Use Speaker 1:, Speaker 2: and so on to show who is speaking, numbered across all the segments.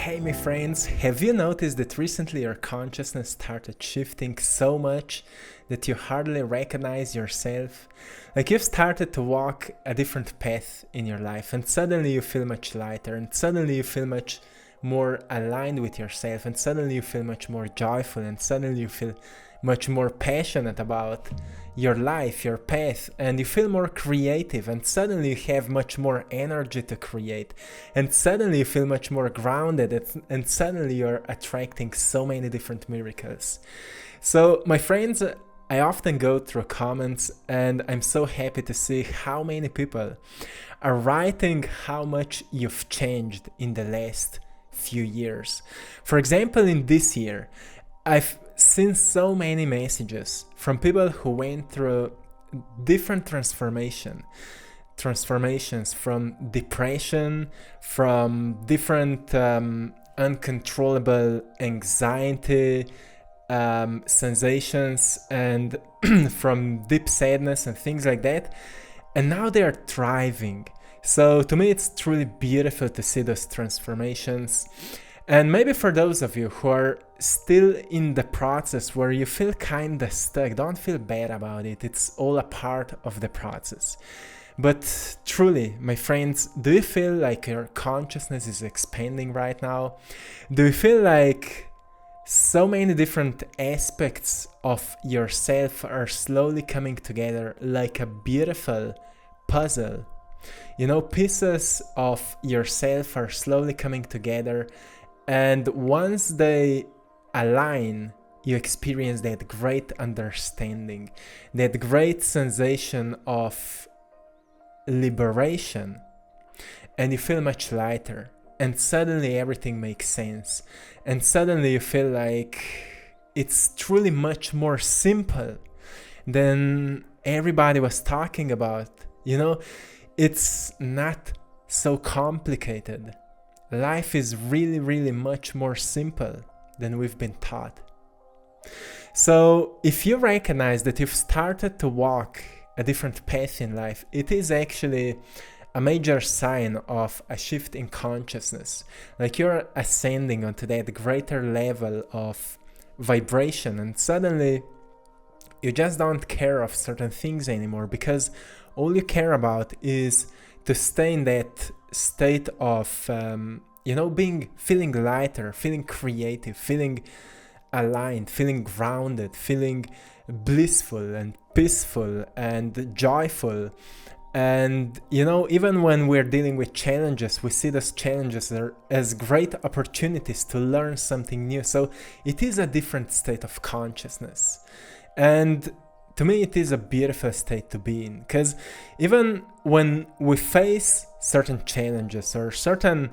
Speaker 1: Hey my friends, have you noticed that recently your consciousness started shifting so much that you hardly recognize yourself? Like you've started to walk a different path in your life and suddenly you feel much lighter and suddenly you feel much more aligned with yourself and suddenly you feel much more joyful and suddenly you feel much more passionate about your life, your path, and you feel more creative and suddenly you have much more energy to create and suddenly you feel much more grounded and suddenly you're attracting so many different miracles. So my friends, I often go through comments and I'm so happy to see how many people are writing how much you've changed in the last few years. For example, in this year, I've seen so many messages from people who went through different transformations from depression, from different uncontrollable anxiety sensations and from deep sadness and things like that, and now they are thriving. So to me it's truly beautiful to see those transformations. And maybe for those of you who are still in the process where you feel kinda stuck, don't feel bad about it. It's all a part of the process. But truly, my friends, do you feel like your consciousness is expanding right now? Do you feel like so many different aspects of yourself are slowly coming together like a beautiful puzzle? You know, pieces of yourself are slowly coming together, and once they align, you experience that great understanding, that great sensation of liberation, and you feel much lighter, and suddenly everything makes sense, and suddenly you feel like it's truly much more simple than everybody was talking about. You know, it's not so complicated. Life is really much more simple than we've been taught. So if you recognize that you've started to walk a different path in life, it is actually a major sign of a shift in consciousness. Like you're ascending onto that greater level of vibration and suddenly you just don't care of certain things anymore because all you care about is to stay in that state of feeling lighter, feeling creative, feeling aligned, feeling grounded, feeling blissful and peaceful and joyful. And you know, even when we're dealing with challenges, we see those challenges as great opportunities to learn something new. So it is a different state of consciousness. And to me, it is a beautiful state to be in, because even when we face certain challenges or certain,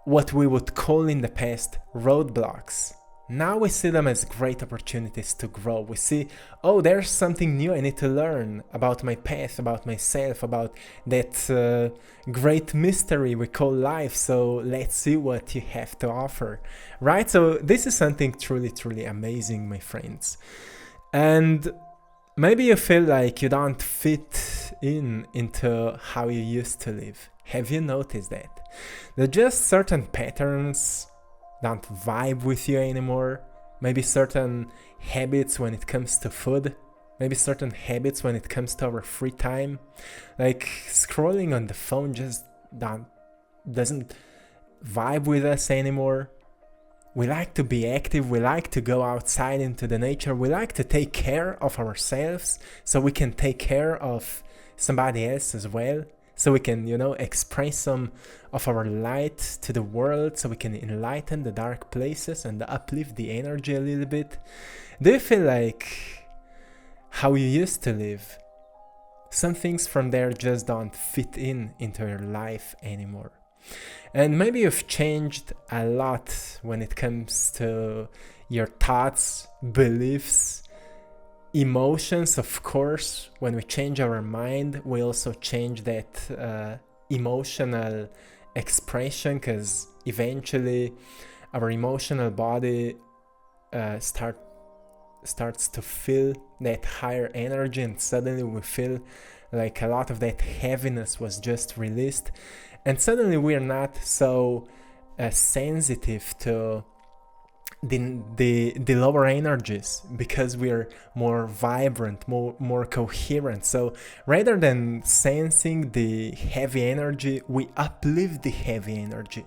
Speaker 1: what we would call in the past, roadblocks, now we see them as great opportunities to grow. We see, oh, there's something new I need to learn about my path, about myself, about that great mystery we call life. So let's see what you have to offer, right? So this is something truly amazing, my friends. And maybe you feel like you don't fit into how you used to live. Have you noticed that? That just certain patterns don't vibe with you anymore. Maybe certain habits when it comes to food. Maybe certain habits when it comes to our free time. Like scrolling on the phone just doesn't vibe with us anymore. We like to be active, we like to go outside into the nature, we like to take care of ourselves so we can take care of somebody else as well. So we can, express some of our light to the world, so we can enlighten the dark places and uplift the energy a little bit. Do you feel like how you used to live, some things from there just don't fit into your life anymore? And maybe you've changed a lot when it comes to your thoughts, beliefs, emotions. Of course, when we change our mind, we also change that emotional expression, because eventually our emotional body starts to feel that higher energy, and suddenly we feel like a lot of that heaviness was just released, and suddenly we're not so sensitive to the lower energies, because we're more vibrant, more coherent. So rather than sensing the heavy energy, we uplift the heavy energy.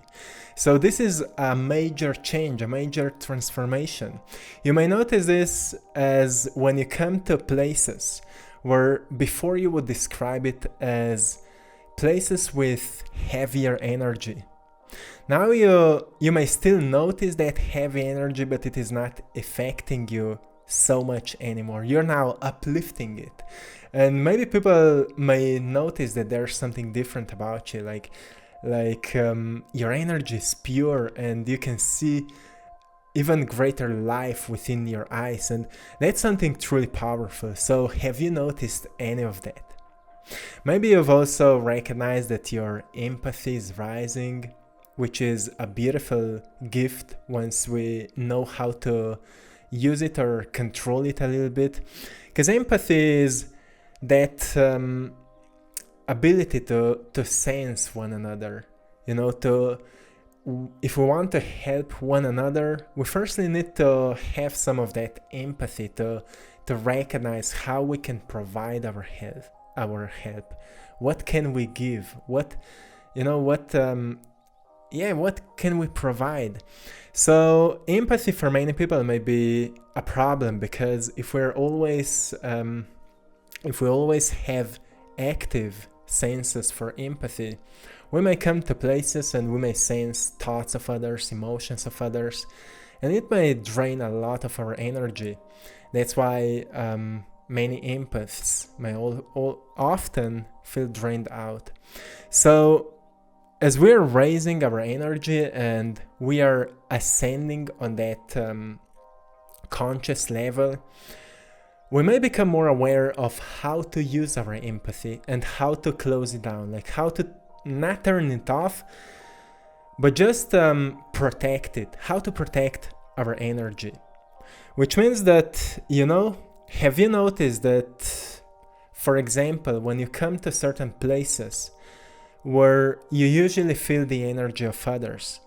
Speaker 1: So this is a major change, a major transformation. You may notice this as when you come to places where before you would describe it as places with heavier energy. Now you may still notice that heavy energy, but it is not affecting you so much anymore. You're now uplifting it. And maybe people may notice that there's something different about you, like your energy is pure and you can see even greater life within your eyes, and that's something truly powerful. So have you noticed any of that? Maybe you've also recognized that your empathy is rising, which is a beautiful gift once we know how to use it or control it a little bit. Because empathy is that ability to sense one another. If we want to help one another, we firstly need to have some of that empathy to recognize how we can provide our help. What can we give? What can we provide? So empathy for many people may be a problem, because if we always have active senses for empathy, we may come to places and we may sense thoughts of others, emotions of others, and it may drain a lot of our energy. That's why many empaths may often feel drained out. So as we're raising our energy and we are ascending on that conscious level, we may become more aware of how to use our empathy and how to close it down, like how to not turn it off, but just protect it, how to protect our energy. Which means that, have you noticed that, for example, when you come to certain places where you usually feel the energy of others,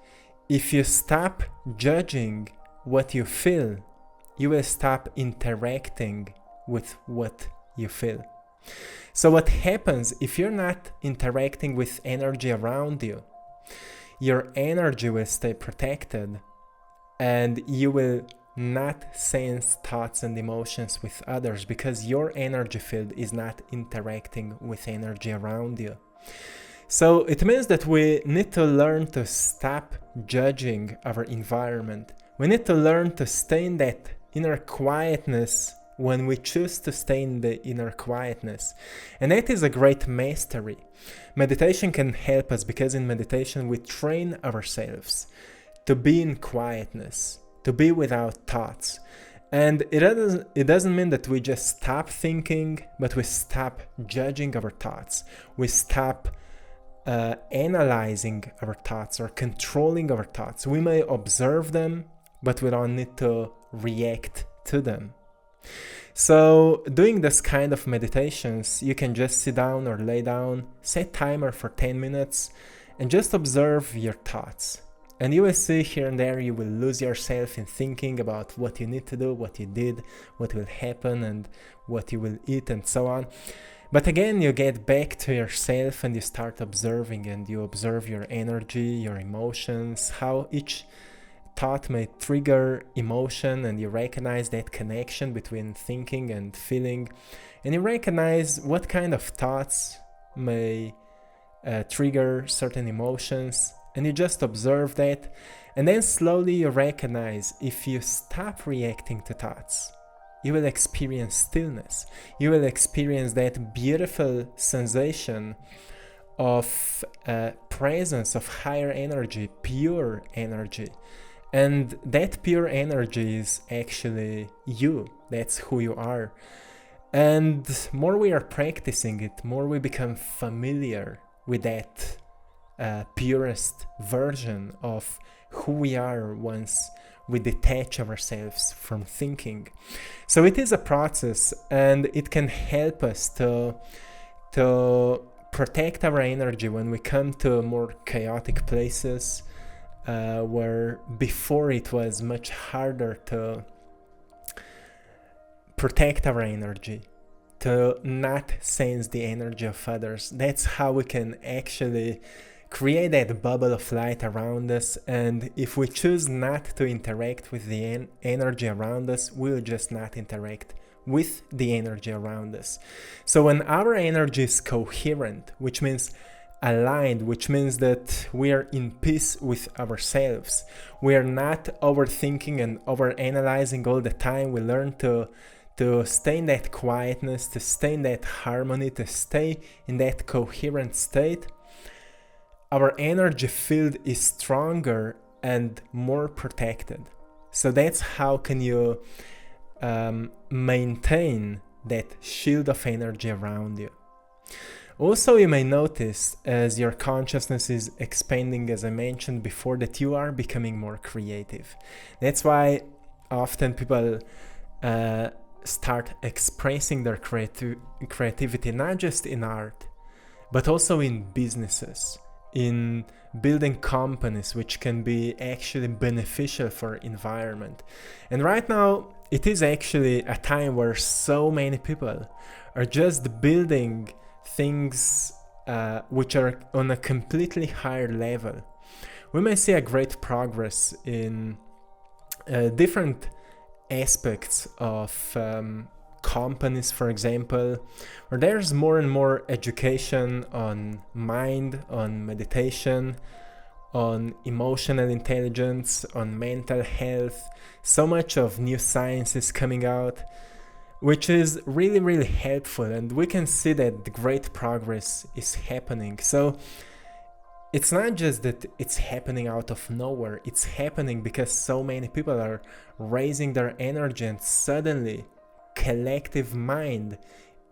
Speaker 1: if you stop judging what you feel, you will stop interacting with what you feel. So what happens if you're not interacting with energy around you? Your energy will stay protected and you will not sense thoughts and emotions with others, because your energy field is not interacting with energy around you. So it means that we need to learn to stop judging our environment. We need to learn to stay in that inner quietness when we choose to stay in the inner quietness. And that is a great mastery. Meditation can help us, because in meditation we train ourselves to be in quietness, to be without thoughts. And it doesn't mean that we just stop thinking, but we stop judging our thoughts. We stop analyzing our thoughts or controlling our thoughts. We may observe them, but we don't need to react to them. So doing this kind of meditations, you can just sit down or lay down, set timer for 10 minutes, and just observe your thoughts. And you will see here and there you will lose yourself in thinking about what you need to do, what you did, what will happen, and what you will eat, and so on. But again, you get back to yourself and you start observing, and you observe your energy, your emotions, how each thought may trigger emotion, and you recognize that connection between thinking and feeling, and you recognize what kind of thoughts may trigger certain emotions, and you just observe that. And then slowly you recognize, if you stop reacting to thoughts, you will experience stillness. You will experience that beautiful sensation of presence of higher energy, pure energy. And that pure energy is actually you. That's who you are. And more we are practicing it, more we become familiar with that purest version of who we are once we detach ourselves from thinking. So it is a process, and it can help us to protect our energy when we come to more chaotic places, where before it was much harder to protect our energy, to not sense the energy of others. That's how we can actually create that bubble of light around us, and if we choose not to interact with the energy around us, we'll just not interact with the energy around us. So when our energy is coherent, which means aligned, which means that we are in peace with ourselves, we are not overthinking and overanalyzing all the time, we learn to stay in that quietness, to stay in that harmony, to stay in that coherent state, our energy field is stronger and more protected. So that's how can you maintain that shield of energy around you. Also, you may notice as your consciousness is expanding, as I mentioned before, that you are becoming more creative. That's why often people start expressing their creativity, not just in art, but also in businesses, in building companies, which can be actually beneficial for environment. And right now, it is actually a time where so many people are just building things which are on a completely higher level. We may see a great progress in different aspects of companies, for example, where there's more and more education on mind, on meditation, on emotional intelligence, on mental health. So much of new science is coming out, which is really, really helpful, and we can see that the great progress is happening. So it's not just that it's happening out of nowhere, it's happening because so many people are raising their energy, and suddenly collective mind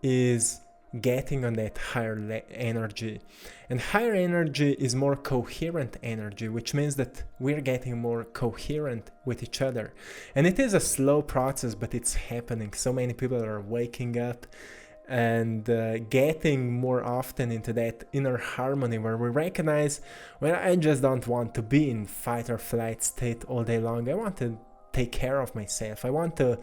Speaker 1: is getting on that higher energy. And higher energy is more coherent energy, which means that we're getting more coherent with each other. And it is a slow process, but it's happening. So many people are waking up and getting more often into that inner harmony where we recognize, well, I just don't want to be in fight or flight state all day long. I want to take care of myself. I want to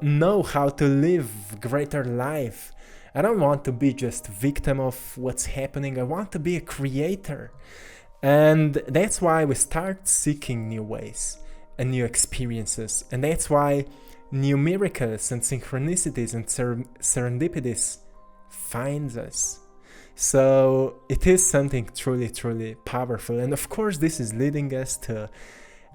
Speaker 1: know how to live greater life. I don't want to be just victim of what's happening. I want to be a creator. And that's why we start seeking new ways and new experiences. And that's why new miracles and synchronicities and serendipities finds us. So it is something truly, truly powerful. And of course, this is leading us to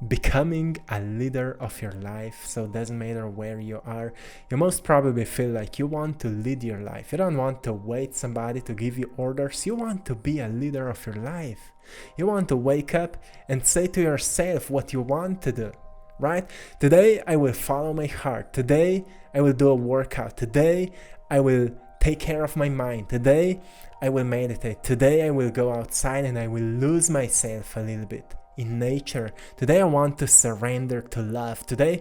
Speaker 1: becoming a leader of your life. So it doesn't matter where you are, you most probably feel like you want to lead your life. You don't want to wait somebody to give you orders. You want to be a leader of your life. You want to wake up and say to yourself what you want to do, right? Today I will follow my heart. Today I will do a workout. Today I will take care of my mind. Today I will meditate. Today I will go outside and I will lose myself a little bit in nature. Today I want to surrender to love. Today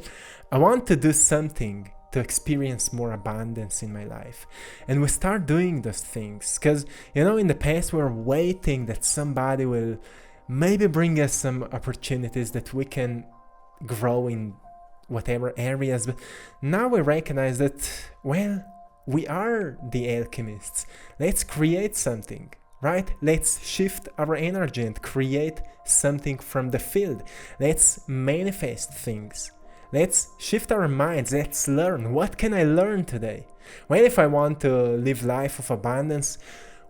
Speaker 1: I want to do something to experience more abundance in my life. And we start doing those things because, in the past we were waiting that somebody will maybe bring us some opportunities that we can grow in whatever areas. But now we recognize that, well, we are the alchemists. Let's create something. Right? Let's shift our energy and create something from the field. Let's manifest things. Let's shift our minds. Let's learn. What can I learn today? Well, if I want to live life of abundance,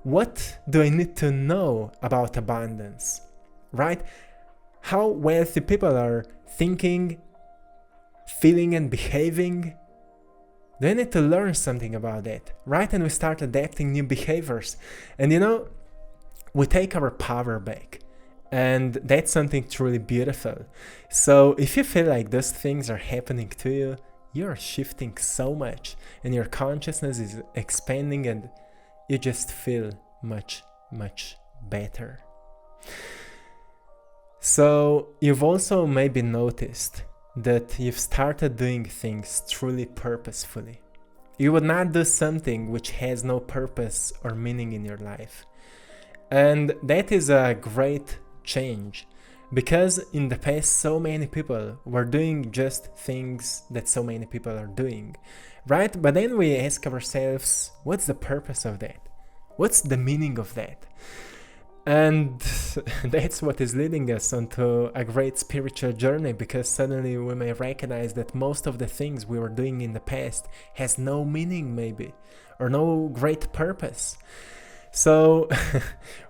Speaker 1: what do I need to know about abundance? Right? How wealthy people are thinking, feeling, and behaving. They need to learn something about that, right? And we start adapting new behaviors. And we take our power back. And that's something truly beautiful. So if you feel like those things are happening to you, you're shifting so much. And your consciousness is expanding and you just feel much, much better. So you've also maybe noticed that you've started doing things truly purposefully. You would not do something which has no purpose or meaning in your life. And that is a great change, Because in the past, so many people were doing just things that so many people are doing, right? But then we ask ourselves, what's the purpose of that? What's the meaning of that? And that's what is leading us onto a great spiritual journey, because suddenly we may recognize that most of the things we were doing in the past has no meaning maybe, or no great purpose. So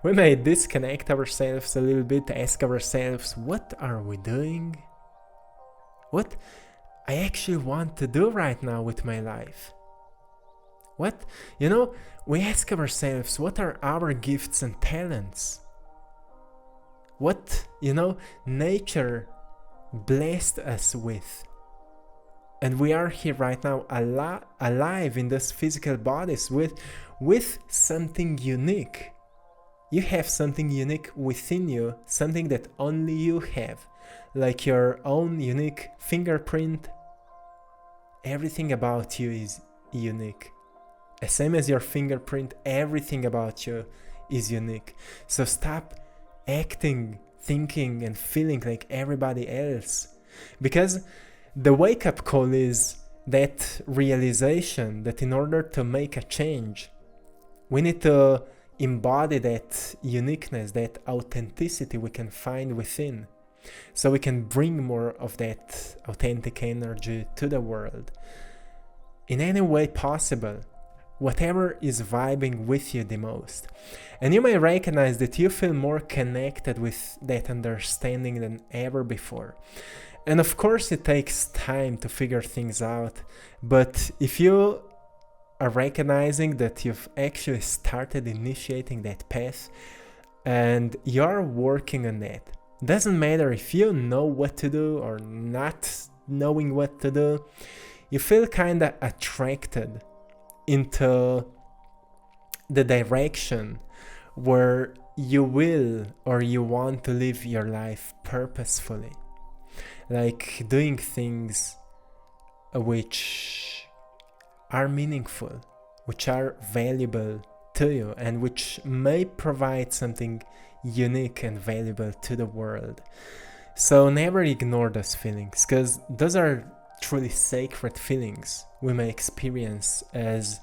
Speaker 1: we may disconnect ourselves a little bit, ask ourselves, what are we doing? What I actually want to do right now with my life? What, we ask ourselves, what are our gifts and talents? What, nature blessed us with? And we are here right now alive in these physical bodies with something unique. You have something unique within you, something that only you have, like your own unique fingerprint. Everything about you is unique. Same as your fingerprint, everything about you is unique. So stop acting, thinking, and feeling like everybody else. Because the wake-up call is that realization that in order to make a change, we need to embody that uniqueness, that authenticity we can find within, so we can bring more of that authentic energy to the world in any way possible, whatever is vibing with you the most. And you may recognize that you feel more connected with that understanding than ever before. And of course it takes time to figure things out, but if you are recognizing that you've actually started initiating that path and you're working on that, doesn't matter if you know what to do or not knowing what to do, you feel kind of attracted into the direction where you will or you want to live your life purposefully, like doing things which are meaningful, which are valuable to you, and which may provide something unique and valuable to the world. So never ignore those feelings, because those are truly sacred feelings we may experience as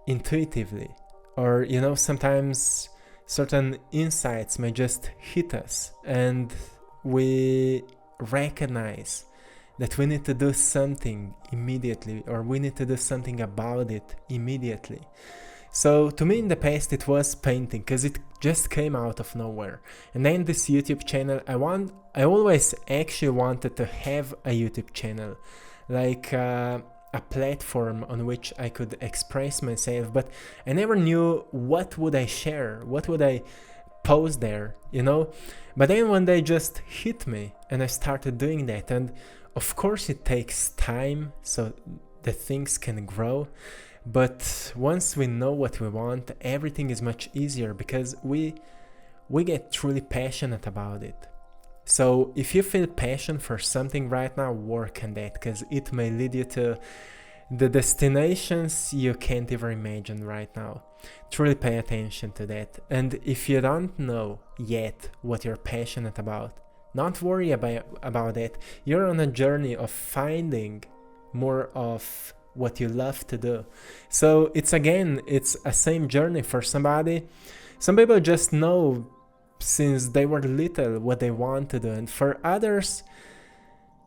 Speaker 1: intuitively, or sometimes certain insights may just hit us and we recognize that we need to do something immediately, or we need to do something about it immediately. So to me in the past it was painting, because it just came out of nowhere. And then this YouTube channel, I always actually wanted to have a YouTube channel, like a platform on which I could express myself, but I never knew what would I share, what would I post there, But then one day just hit me and I started doing that. And of course it takes time so that things can grow. But once we know what we want, everything is much easier, because we get truly passionate about it. So if you feel passion for something right now, work on that, because it may lead you to the destinations you can't even imagine right now. Truly pay attention to that. And if you don't know yet what you're passionate about, don't worry about that. You're on a journey of finding more of what you love to do. So it's a same journey for somebody. Some people just know since they were little what they want to do, and for others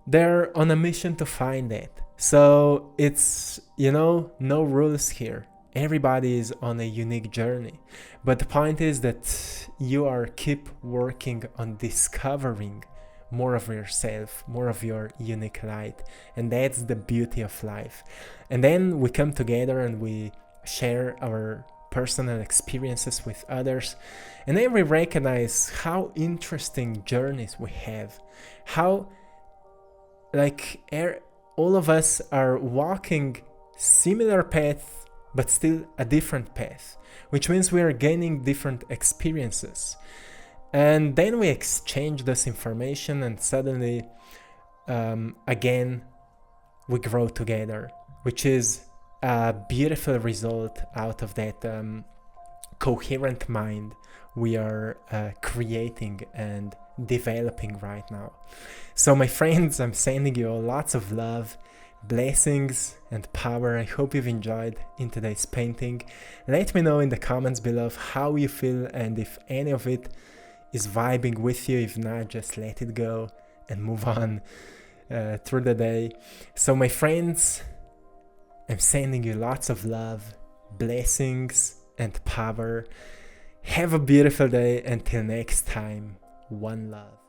Speaker 1: they're on a mission to find that. So it's no rules here. Everybody is on a unique journey, but the point is that you are keep working on discovering more of yourself, more of your unique light, and that's the beauty of life. And then we come together and we share our personal experiences with others, and then we recognize how interesting journeys we have, how all of us are walking similar paths but still a different path, which means we are gaining different experiences. And then we exchange this information, and suddenly again we grow together, which is a beautiful result out of that coherent mind we are creating and developing right now. So my friends, I'm sending you all lots of love, blessings and power. I hope you've enjoyed in today's painting. Let me know in the comments below how you feel and if any of it is vibing with you. If not, just let it go and move on through the day. So my friends, I'm sending you lots of love, blessings and power. Have a beautiful day. Until next time, one love.